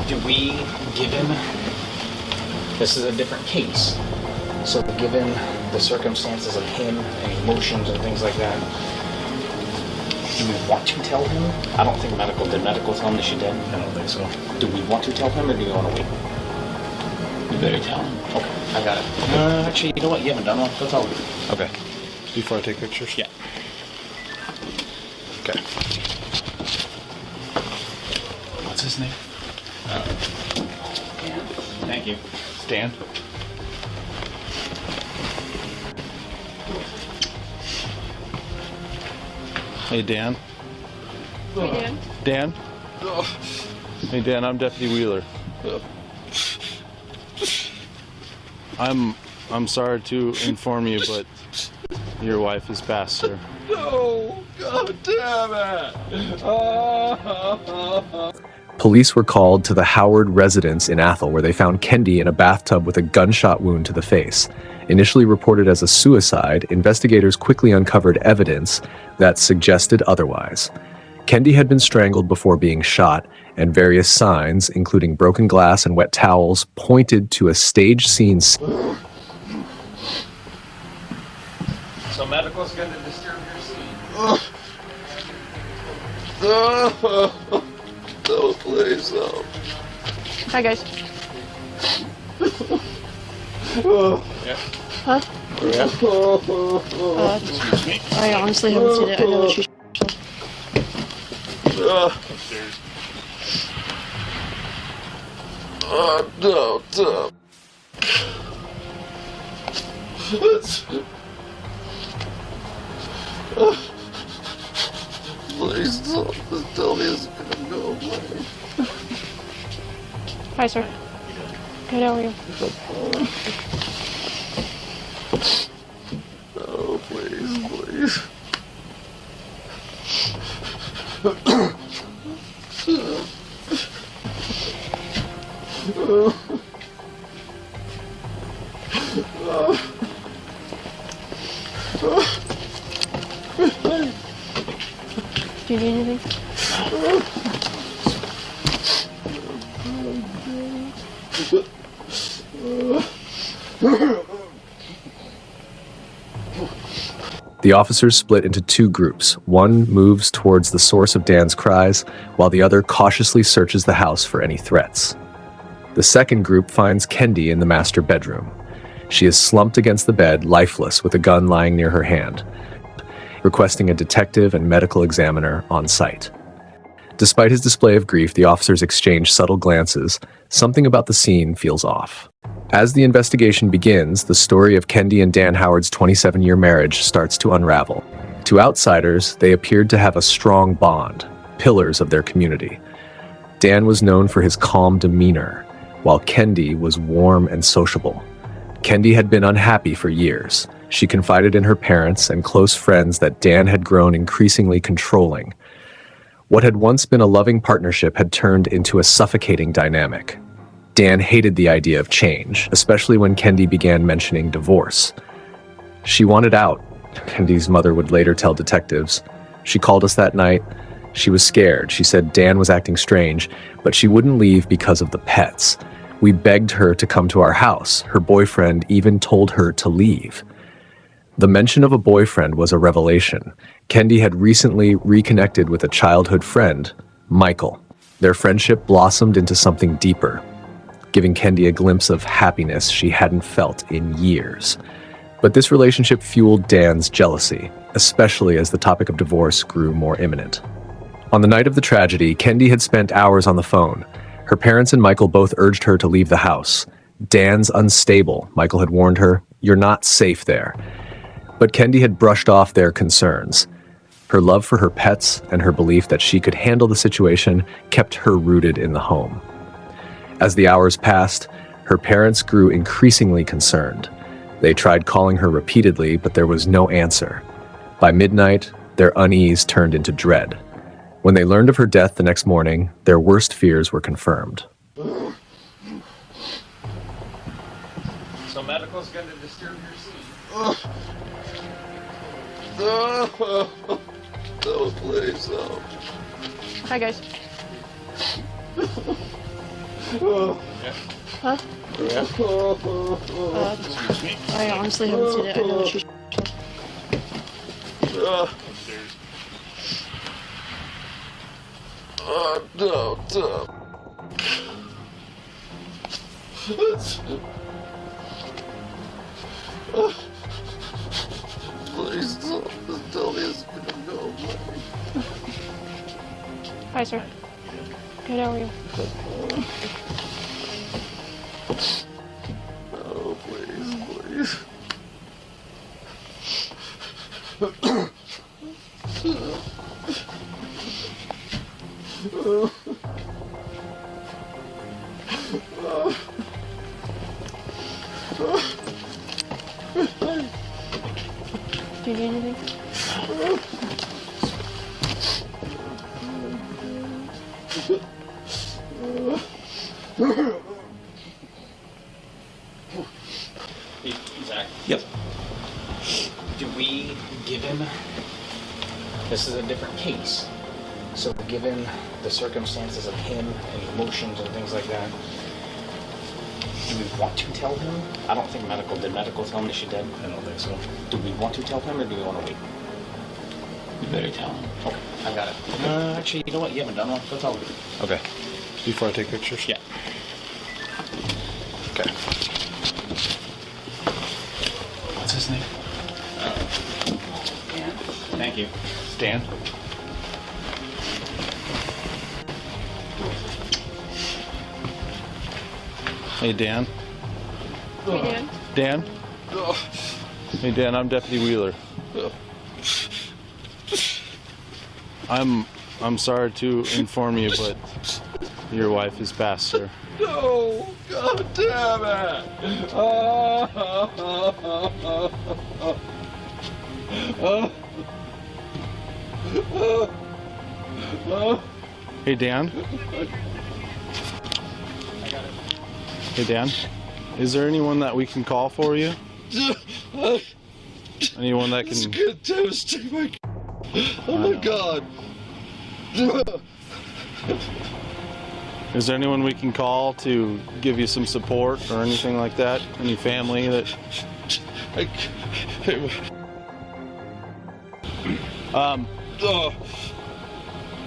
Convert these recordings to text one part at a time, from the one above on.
Do we, given this is a different case, so given the circumstances of him and emotions and things like that, do we want to tell him? I don't think did medical tell him that she did? I don't think so. Do we want to tell him, or do we want to wait? You better tell him. Okay, I got it. Actually, you know what? You haven't done one. That's all. Okay. Before I take pictures? Yeah. Okay. What's his name? Dan. Thank you. Dan? Hey, Dan. Hey, Dan. Dan? Hey, Dan, I'm Deputy Wheeler. I'm sorry to inform you, but your wife has passed, sir. No! God damn it! Police were called to the Howard residence in Athol, where they found Kendi in a bathtub with a gunshot wound to the face. Initially reported as a suicide, investigators quickly uncovered evidence that suggested otherwise. Kendi had been strangled before being shot, and various signs, including broken glass and wet towels, pointed to a stage scene. So medical's going to disturb your scene. No, please, no. Hi, guys. Yeah. Huh? Yeah. I honestly haven't seen it. I know that she's. Upstairs. No. Please don't just tell me it's gonna go away. Hi, sir. Good, how are you? No, please. Do you need anything? The officers split into two groups. One moves towards the source of Dan's cries, while the other cautiously searches the house for any threats. The second group finds Kendi in the master bedroom. She is slumped against the bed, lifeless, with a gun lying near her hand, requesting a detective and medical examiner on site. Despite his display of grief, the officers exchange subtle glances. Something about the scene feels off. As the investigation begins, the story of Kendi and Dan Howard's 27-year marriage starts to unravel. To outsiders, they appeared to have a strong bond, pillars of their community. Dan was known for his calm demeanor, while Kendi was warm and sociable. Kendi had been unhappy for years. She confided in her parents and close friends that Dan had grown increasingly controlling. What had once been a loving partnership had turned into a suffocating dynamic. Dan hated the idea of change, especially when Kendi began mentioning divorce. She wanted out, Kendi's mother would later tell detectives. She called us that night. She was scared. She said Dan was acting strange, but she wouldn't leave because of the pets. We begged her to come to our house. Her boyfriend even told her to leave. The mention of a boyfriend was a revelation. Kendi had recently reconnected with a childhood friend, Michael. Their friendship blossomed into something deeper, giving Kendi a glimpse of happiness she hadn't felt in years. But this relationship fueled Dan's jealousy, especially as the topic of divorce grew more imminent. On the night of the tragedy, Kendi had spent hours on the phone. Her parents and Michael both urged her to leave the house. Dan's unstable, Michael had warned her. You're not safe there. But Kendi had brushed off their concerns. Her love for her pets and her belief that she could handle the situation kept her rooted in the home. As the hours passed, her parents grew increasingly concerned. They tried calling her repeatedly, but there was no answer. By midnight, their unease turned into dread. When they learned of her death the next morning, their worst fears were confirmed. So medical's going to disturb your scene. No, please, no. Hi, guys. Huh? I honestly haven't seen it. I know what you. No. Please don't tell me it's gonna go away. Hi, sir. Good, how are you? Oh, please. Do you need anything? Hey, Zach? Yep. Do we, given, this is a different case, so given the circumstances of him and emotions and things like that, do we want to tell him? I don't think medical, did medical tell him that she did? I don't think so. Do we want to tell him or do we want to wait? You better tell him. Okay, I got it. Actually, you know what, you haven't done one, go tell him. Okay. Before I take pictures? Yeah. Okay. What's his name? Thank you. Dan? Hey, Dan. Hey, Dan. Dan? Hey, Dan, I'm Deputy Wheeler. I'm sorry to inform you, but your wife is passed, sir. No! God damn it! Hey, Dan? Hey, Dan? Is there anyone that we can call for you? Anyone that It's can... gonna devastate my... Oh my God! Is there anyone we can call to give you some support or anything like that? Any family that...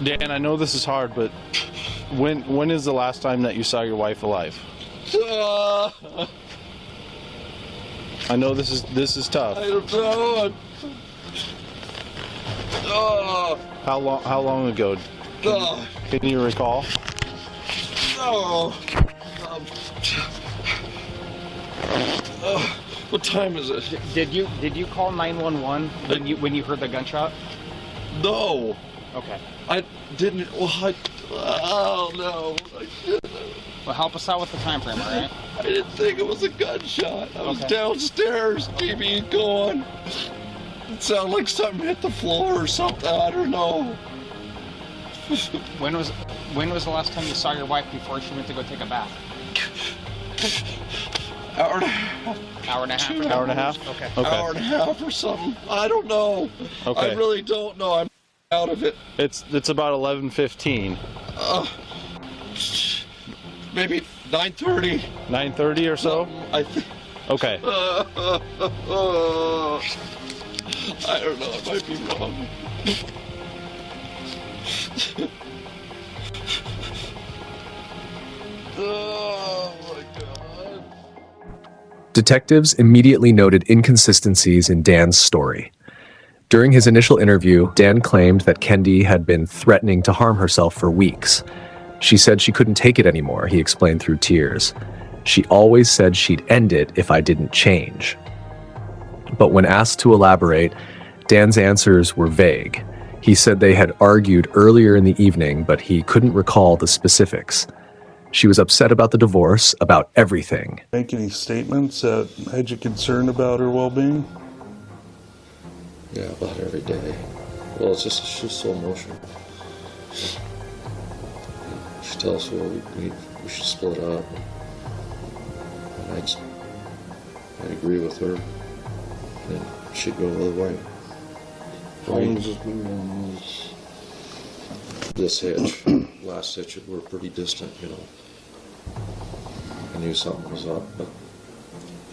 Dan, I know this is hard, but when is the last time that you saw your wife alive? I know this is tough. I don't know. How long ago? Can you recall? What time is it? Did you call 911 when you heard the gunshot? No, Okay. I didn't. Oh no, I didn't. Well, help us out with the time frame, all right? I didn't think it was a gunshot. I was Okay. downstairs, TV going. It sounded like something hit the floor or something. I don't know. When was the last time you saw your wife before she went to go take a bath? Hour and a half. Hour and a half. Hour and a half? Okay. Okay. Hour and a half or something. I don't know. Okay. I really don't know. I'm out of it. It's about 11:15. Maybe 9:30. 9:30 or so? I think. Okay. I don't know. I might be wrong. Oh my God. Detectives immediately noted inconsistencies in Dan's story. During his initial interview, Dan claimed that Kendi had been threatening to harm herself for weeks. She said she couldn't take it anymore, he explained through tears. She always said she'd end it if I didn't change. But when asked to elaborate, Dan's answers were vague. He said they had argued earlier in the evening, but he couldn't recall the specifics. She was upset about the divorce, about everything. Make any statements that had you concerned about her well-being? Yeah, about every day. Well, it's just she's so emotional. She tells us, well, we should split up. And I'd agree with her, and she'd go the other way. How long has this been going on? This hitch, last hitch, we're pretty distant, you know. I knew something was up, but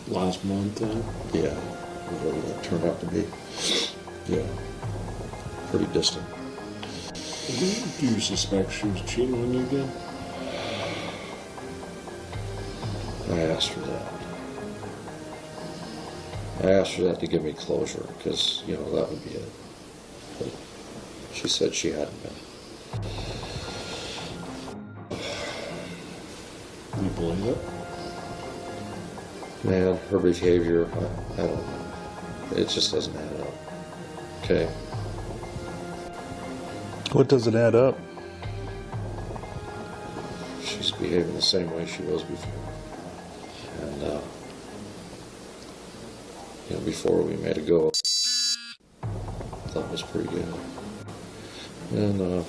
Last month then? yeah, whatever that turned out to be. Yeah, pretty distant. Do you suspect she was cheating on you again? I asked her that. I asked her that to give me closure, because, you know, that would be it. But she said she hadn't been. You believe it? Man, her behavior, I don't know. It just doesn't add up. Okay? What doesn't add up? She's behaving the same way she was before. And, you know, before we made a go, that was pretty good. And,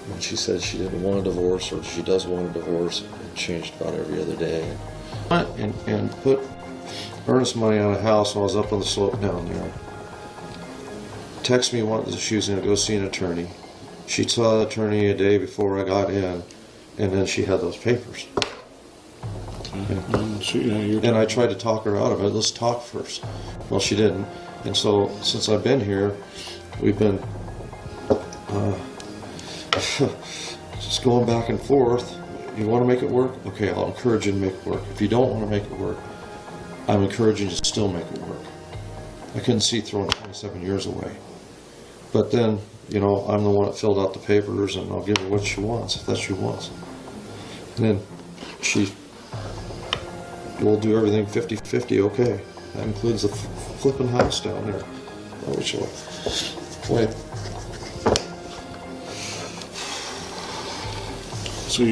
when she said she didn't want a divorce, or she does want a divorce, it changed about every other day. And put earnest money on a house when I was up on the slope down there. Text me once she was going to go see an attorney. She saw the attorney a day before I got in, and then she had those papers. And I tried to talk her out of it. Let's talk first. Well, she didn't. And so, since I've been here, we've been just going back and forth. You want to make it work? Okay, I'll encourage you to make it work. If you don't want to make it work, I'm encouraging you to still make it work. I couldn't see throwing 27 years away. But then, you know, I'm the one that filled out the papers, and I'll give her what she wants, if that's what she wants. And then she will do everything 50-50, okay. That includes the flipping house down there. Oh, sure. Wait. So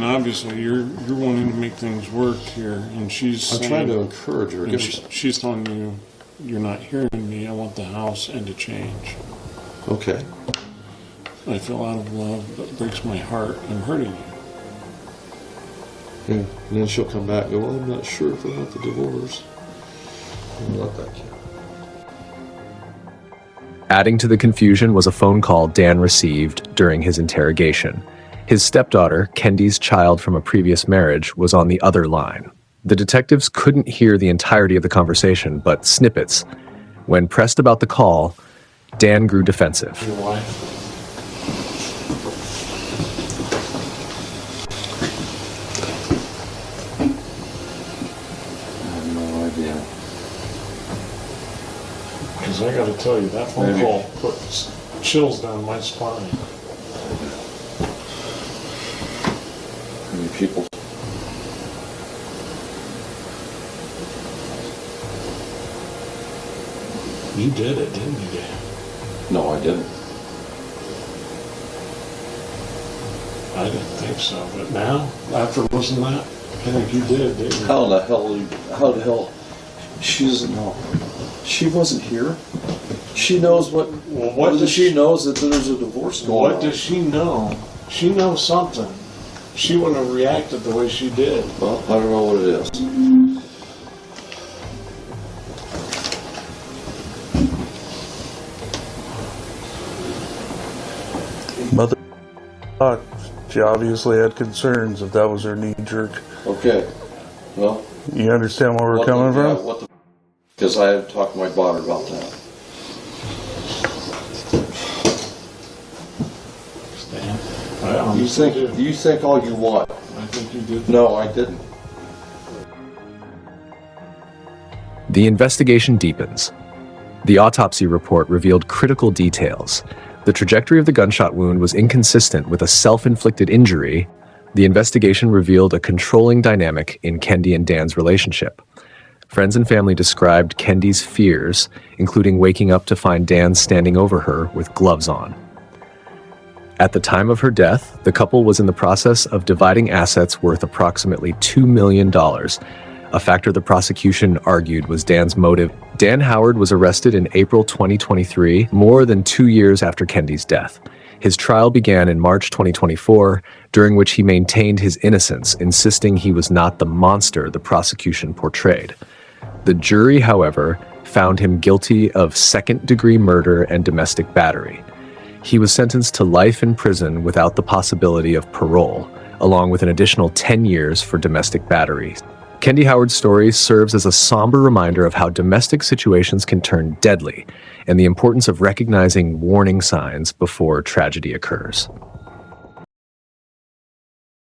obviously you're wanting to make things work here, and she's I'm trying to encourage her. And she's telling you, you're not hearing me, I want the house and to change. Okay. I feel out of love, that breaks my heart, I'm hurting you. Yeah. And then she'll come back and go, well, I'm not sure if I want the divorce. I'll let that count. Adding to the confusion was a phone call Dan received during his interrogation. His stepdaughter, Kendy's child from a previous marriage, was on the other line. The detectives couldn't hear the entirety of the conversation, but snippets. When pressed about the call, Dan grew defensive. Your wife? I have no idea. Because I gotta tell you, that phone call puts chills down my spine. How many people? You did it, didn't you, Dan? No, I didn't. I didn't think so, but now, after listening to that, I think you did, didn't you? How the hell? She doesn't know. She wasn't here. She knows what. Well, what does she knows that there's a divorce going on? What does she know? She knows something. She wouldn't have reacted the way she did. Well, I don't know what it is. Mother, she obviously had concerns if that was her knee jerk. Okay. Well, You understand where we're coming from? Because I had talked to my daughter about that. Stan, You think all you want. I think you did. No, I didn't. The investigation deepens. The autopsy report revealed critical details. The trajectory of the gunshot wound was inconsistent with a self-inflicted injury. The investigation revealed a controlling dynamic in Kendy and Dan's relationship. Friends and family described Kendy's fears, including waking up to find Dan standing over her with gloves on. At the time of her death, the couple was in the process of dividing assets worth approximately $2 million, a factor the prosecution argued was Dan's motive. Dan Howard was arrested in April 2023, more than 2 years after Kendy's death. His trial began in March 2024, during which he maintained his innocence, insisting he was not the monster the prosecution portrayed. The jury, however, found him guilty of second-degree murder and domestic battery. He was sentenced to life in prison without the possibility of parole, along with an additional 10 years for domestic battery. Kendi Howard's story serves as a somber reminder of how domestic situations can turn deadly and the importance of recognizing warning signs before tragedy occurs.